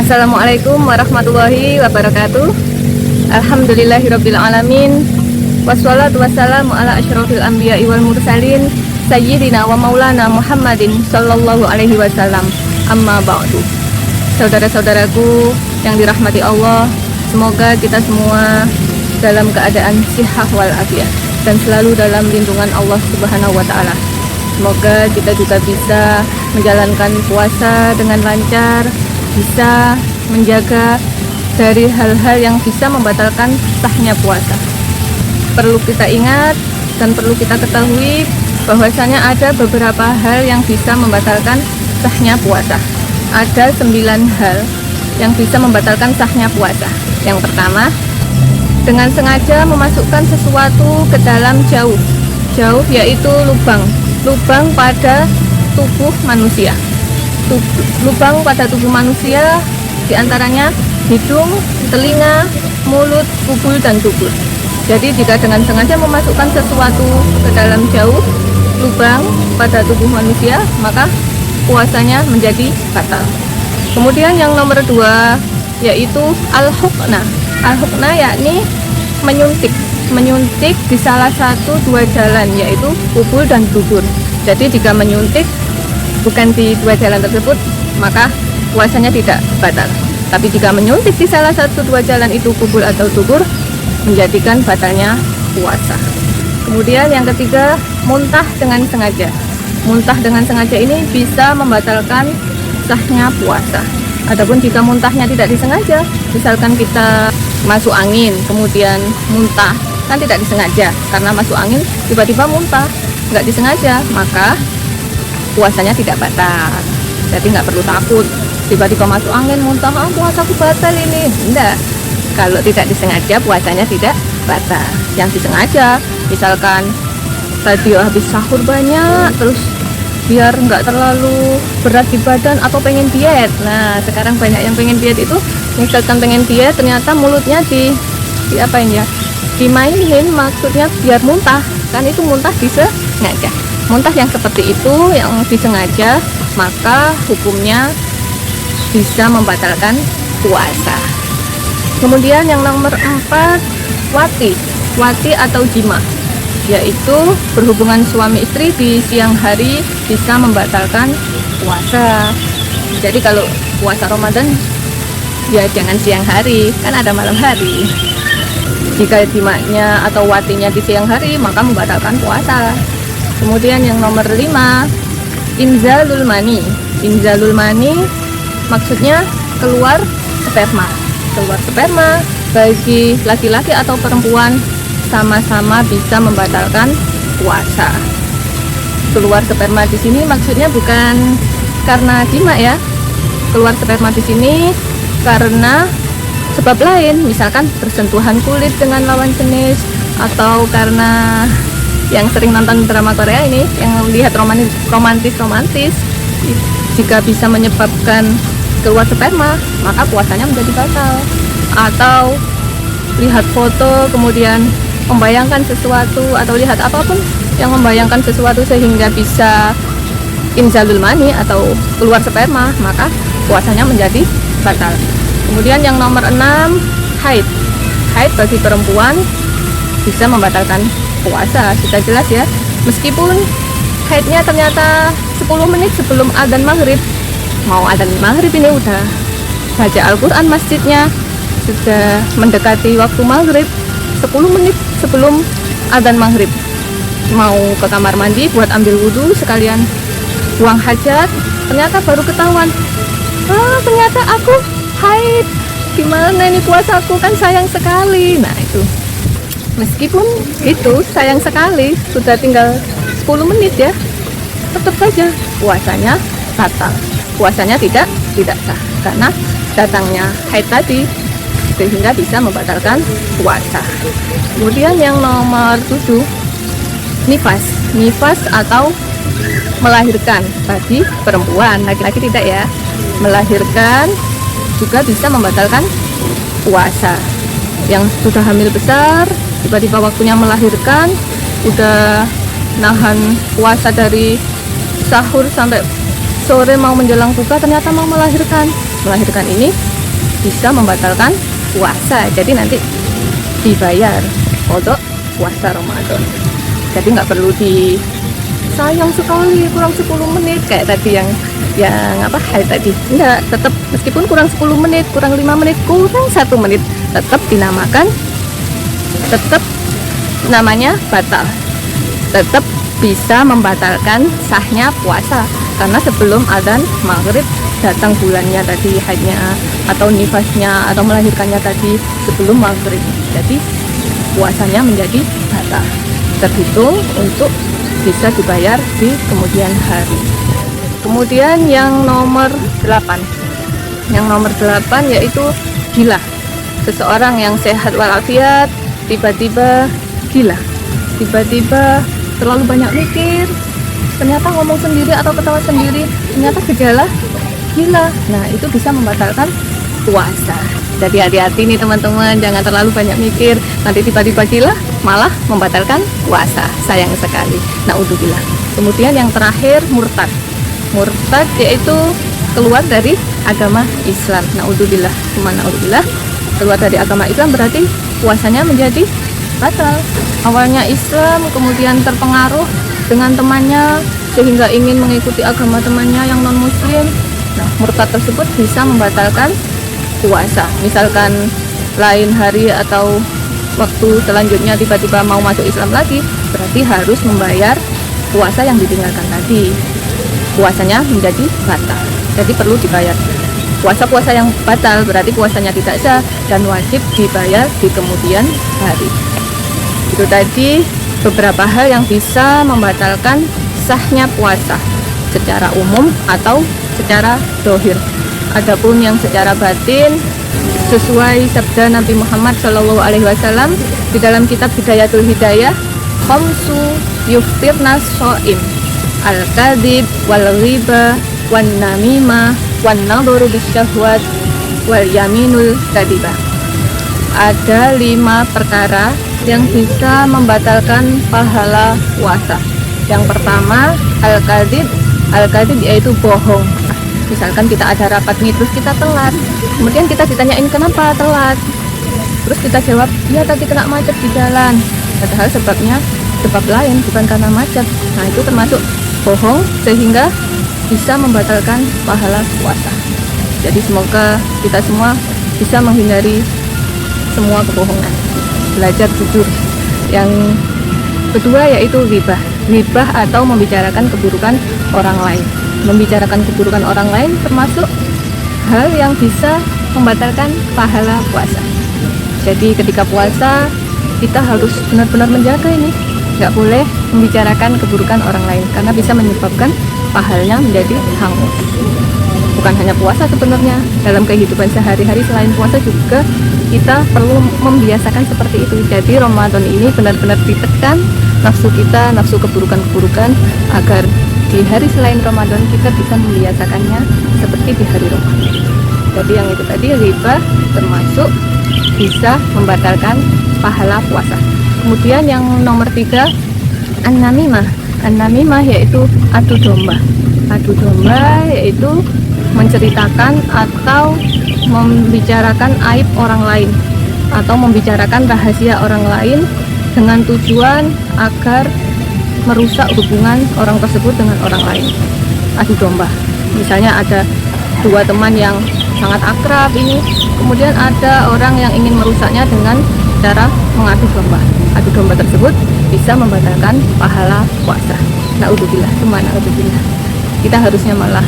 Assalamualaikum warahmatullahi wabarakatuh. Alhamdulillahirabbil alamin. Wassalatu wassalamu ala asyrofil anbiya'i wal mursalin sayyidina wa maulana Muhammadin sallallahu alaihi wasallam. Amma ba'du. Saudara-saudaraku yang dirahmati Allah, semoga kita semua dalam keadaan sihah wal afiat dan selalu dalam lindungan Allah Subhanahu wa taala. Semoga kita juga bisa menjalankan puasa dengan lancar, bisa menjaga dari hal-hal yang bisa membatalkan sahnya puasa. Perlu kita ingat dan perlu kita ketahui bahwasanya ada beberapa hal yang bisa membatalkan sahnya puasa. Ada 9 hal yang bisa membatalkan sahnya puasa. Yang pertama, dengan sengaja memasukkan sesuatu ke dalam jauh yaitu lubang pada tubuh manusia. Lubang pada tubuh manusia diantaranya hidung, telinga, mulut, kubul, dan dubur. Jadi jika dengan sengaja memasukkan sesuatu ke dalam jauh lubang pada tubuh manusia, maka puasanya menjadi batal. Kemudian yang nomor 2 yaitu al-hukna. Al-hukna yakni menyuntik di salah satu 2 jalan, yaitu kubul dan dubur. Jadi jika menyuntik bukan di 2 jalan tersebut, maka puasanya tidak batal. Tapi jika menyuntik di salah satu 2 jalan itu kubul atau dubur, menjadikan batalnya puasa. Kemudian yang ketiga, muntah dengan sengaja. Muntah dengan sengaja ini bisa membatalkan sahnya puasa. Adapun jika muntahnya tidak disengaja, misalkan kita masuk angin kemudian muntah, kan tidak disengaja, karena masuk angin tiba-tiba muntah, nggak disengaja, maka puasanya tidak batal. Jadi nggak perlu takut tiba-tiba masuk angin muntah, puasaku batal ini. Enggak, kalau tidak disengaja puasanya tidak batal. Yang disengaja, misalkan tadi habis sahur banyak, terus biar nggak terlalu berat di badan atau pengen diet. Nah sekarang banyak yang pengen diet itu, misalkan pengen diet ternyata mulutnya dimainin, maksudnya biar muntah, kan itu muntah disengaja. Muntah yang seperti itu yang disengaja, maka hukumnya bisa membatalkan puasa. Kemudian yang nomor 4, wati atau jima, yaitu berhubungan suami istri di siang hari bisa membatalkan puasa. Jadi kalau puasa Ramadan ya jangan siang hari, kan ada malam hari. Jika jimanya atau watinya di siang hari, maka membatalkan puasa. Kemudian yang nomor 5, inzalul mani. Inzalul mani maksudnya keluar sperma. Keluar sperma bagi laki-laki atau perempuan sama-sama bisa membatalkan puasa. Keluar sperma di sini maksudnya bukan karena jima ya. Keluar sperma di sini karena sebab lain, misalkan bersentuhan kulit dengan lawan jenis, atau karena yang sering nonton drama Korea ini, yang lihat romantis, jika bisa menyebabkan keluar sperma, maka puasanya menjadi batal. Atau lihat foto kemudian membayangkan sesuatu, atau lihat apapun yang membayangkan sesuatu sehingga bisa inzalul mani atau keluar sperma, maka puasanya menjadi batal. Kemudian yang nomor 6, haid. Haid bagi perempuan bisa membatalkan puasa, sudah jelas ya. Meskipun haidnya ternyata 10 menit sebelum adzan maghrib, mau adzan maghrib ini udah baca Al-Quran masjidnya, sudah mendekati waktu maghrib, 10 menit sebelum adzan maghrib mau ke kamar mandi buat ambil wudhu sekalian buang hajat, ternyata baru ketahuan, ternyata aku haid, gimana ini puasaku, kan sayang sekali. Nah itu, meskipun itu sayang sekali, sudah tinggal 10 menit ya, tetap saja puasanya batal. Puasanya tidak sah karena datangnya haid tadi, sehingga bisa membatalkan puasa. Kemudian yang nomor 7, nifas atau melahirkan bagi perempuan, laki-laki tidak ya. Melahirkan juga bisa membatalkan puasa. Yang sudah hamil besar, tiba-tiba waktunya melahirkan, udah nahan puasa dari sahur sampai sore mau menjelang buka, ternyata mau melahirkan. Melahirkan ini bisa membatalkan puasa. Jadi nanti dibayar untuk puasa Ramadan. Jadi nggak perlu sayang sekali kurang 10 menit kayak tadi yang apa tadi. Enggak, tetap meskipun kurang 10 menit, kurang 5 menit, kurang 1 menit, tetap namanya batal. Tetap bisa membatalkan sahnya puasa karena sebelum adzan maghrib datang bulannya tadi, haidnya atau nifasnya atau melahirkannya tadi sebelum maghrib. Jadi puasanya menjadi batal, terhitung untuk bisa dibayar di kemudian hari. Kemudian yang nomor 8 yaitu gila. Seseorang yang sehat walafiat tiba-tiba gila, tiba-tiba terlalu banyak mikir, ternyata ngomong sendiri atau ketawa sendiri, ternyata gejala gila. Nah, itu bisa membatalkan puasa. Jadi hati-hati nih teman-teman, jangan terlalu banyak mikir, nanti tiba-tiba gila malah membatalkan puasa. Sayang sekali. Naudzubillah. Kemudian yang terakhir murtad yaitu keluar dari agama Islam. Naudzubillah. Naudzubillah. Keluar dari agama Islam berarti puasanya menjadi batal. Awalnya Islam, kemudian terpengaruh dengan temannya sehingga ingin mengikuti agama temannya yang non muslim. Nah, murtad tersebut bisa membatalkan puasa. Misalkan lain hari atau waktu selanjutnya tiba-tiba mau masuk Islam lagi, berarti harus membayar puasa yang ditinggalkan tadi. Puasanya menjadi batal, jadi perlu dibayar. Puasa-puasa yang batal berarti puasanya tidak sah dan wajib dibayar di kemudian hari. Itu tadi beberapa hal yang bisa membatalkan sahnya puasa secara umum atau secara dohir. Adapun yang secara batin sesuai sabda Nabi Muhammad SAW di dalam kitab Hidayatul Hidayah, khamsu yuftirna shaim, al-kadhib wal ghiba wan namimah wan nadhuru bisyahwat wal yaminul kadhibah. Ada 5 perkara yang bisa membatalkan pahala puasa. Yang pertama, al-kadhib yaitu bohong. Misalkan kita ada rapat nih, terus kita telat, kemudian kita ditanyain kenapa telat, terus kita jawab ya tadi kena macet di jalan, padahal sebab lain, bukan karena macet. Nah, itu termasuk bohong sehingga bisa membatalkan pahala puasa. Jadi semoga kita semua bisa menghindari semua kebohongan, belajar jujur. Yang kedua yaitu ghibah atau membicarakan keburukan orang lain. Membicarakan keburukan orang lain termasuk hal yang bisa membatalkan pahala puasa. Jadi ketika puasa kita harus benar-benar menjaga ini, nggak boleh membicarakan keburukan orang lain karena bisa menyebabkan pahalanya menjadi hangus. Bukan hanya puasa sebenarnya, dalam kehidupan sehari-hari selain puasa juga kita perlu membiasakan seperti itu. Jadi Ramadan ini benar-benar ditekan nafsu kita, nafsu keburukan-keburukan, agar di hari selain Ramadan kita bisa membiasakannya seperti di hari Ramadan. Jadi yang itu tadi ghibah termasuk bisa membatalkan pahala puasa. Kemudian yang nomor 3, an-namimah yaitu adu domba. Adu domba yaitu menceritakan atau membicarakan aib orang lain atau membicarakan rahasia orang lain dengan tujuan agar merusak hubungan orang tersebut dengan orang lain. Adu domba, misalnya ada 2 teman yang sangat akrab ini, kemudian ada orang yang ingin merusaknya dengan cara mengadu domba. Adu domba tersebut bisa membatalkan pahala puasa. Naudzubillah, naudzubillah. Kita harusnya malah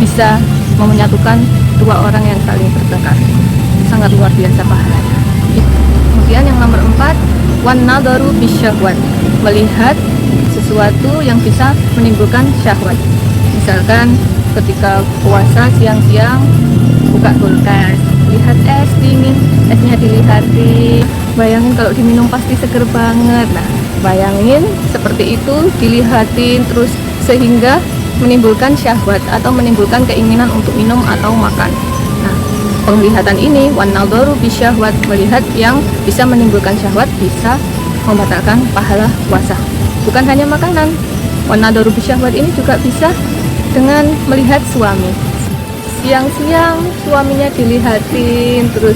bisa menyatukan 2 orang yang saling bertengkar. Sangat luar biasa pahalanya. Kemudian yang nomor 4, wan nadharu bisyahwat, melihat sesuatu yang bisa menimbulkan syahwat. Misalkan ketika puasa siang-siang buka kulkas, lihat es dingin, esnya dilihatin, bayangin kalau diminum pasti seger banget. Nah, bayangin seperti itu dilihatin terus sehingga menimbulkan syahwat atau menimbulkan keinginan untuk minum atau makan. Nah, penglihatan ini wan nadharu bisyahwat, melihat yang bisa menimbulkan syahwat bisa membatalkan pahala puasa. Bukan hanya makanan, wan nadharu bisyahwat ini juga bisa dengan melihat suami. siang-siang suaminya dilihatin, terus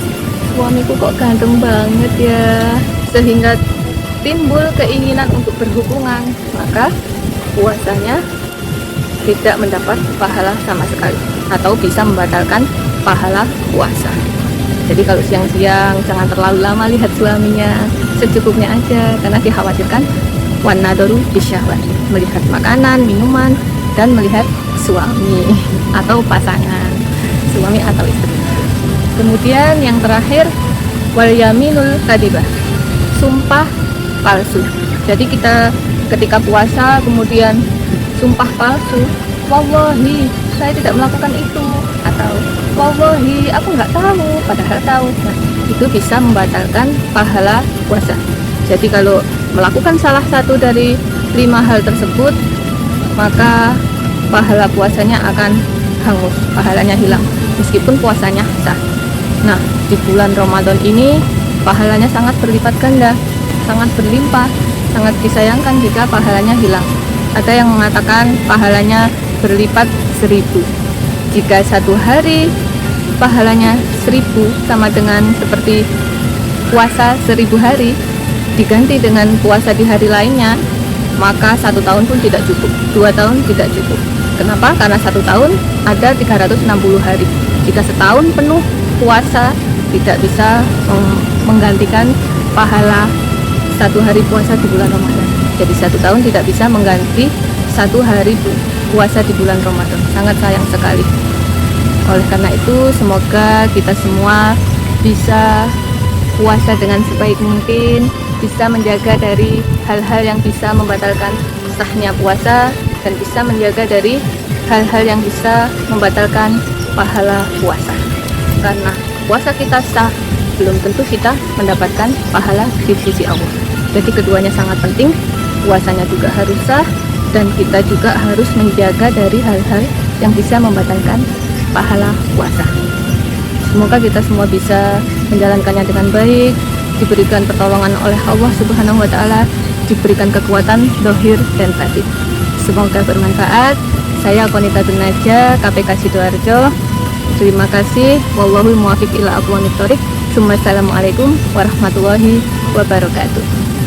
suamiku kok ganteng banget ya, sehingga timbul keinginan untuk berhubungan, maka puasanya tidak mendapat pahala sama sekali atau bisa membatalkan pahala puasa. Jadi kalau siang-siang jangan terlalu lama lihat suaminya, secukupnya aja, karena dikhawatirkan wanadoru bisyahwat, melihat makanan, minuman, dan melihat suami atau pasangan, suami atau istri. Kemudian yang terakhir, wal yaminul kadibah, sumpah palsu. Jadi kita ketika puasa kemudian sumpah palsu, wallahi saya tidak melakukan itu, atau wallahi aku nggak tahu, padahal tahu. Nah, itu bisa membatalkan pahala puasa. Jadi kalau melakukan salah satu dari 5 hal tersebut, maka pahala puasanya akan hangus, pahalanya hilang, meskipun puasanya sah. Nah, di bulan Ramadan ini pahalanya sangat berlipat ganda, sangat berlimpah, sangat disayangkan jika pahalanya hilang. Ada yang mengatakan pahalanya berlipat 1000. Jika satu hari pahalanya 1000 sama dengan seperti puasa 1000 hari, diganti dengan puasa di hari lainnya, maka 1 tahun pun tidak cukup, 2 tahun tidak cukup. Kenapa? Karena 1 tahun ada 360 hari. Jika setahun penuh puasa tidak bisa menggantikan pahala 1 hari puasa di bulan Ramadan. Jadi 1 tahun tidak bisa mengganti 1 hari puasa di bulan Ramadan. Sangat sayang sekali. Oleh karena itu, semoga kita semua bisa puasa dengan sebaik mungkin, bisa menjaga dari hal-hal yang bisa membatalkan sahnya puasa, dan bisa menjaga dari hal-hal yang bisa membatalkan pahala puasa. Karena puasa kita sah, belum tentu kita mendapatkan pahala di sisi Allah. Jadi keduanya sangat penting, puasanya juga harus sah, dan kita juga harus menjaga dari hal-hal yang bisa membatalkan pahala puasa. Semoga kita semua bisa menjalankannya dengan baik, diberikan pertolongan oleh Allah Subhanahu wa Ta'ala, diberikan kekuatan zahir dan batin. Semoga bermanfaat. Saya Konita Dunaja, KPK Sidoarjo. Terima kasih. Wallahul muwaffiq ila aqwamit thoriq. Assalamualaikum warahmatullahi wabarakatuh.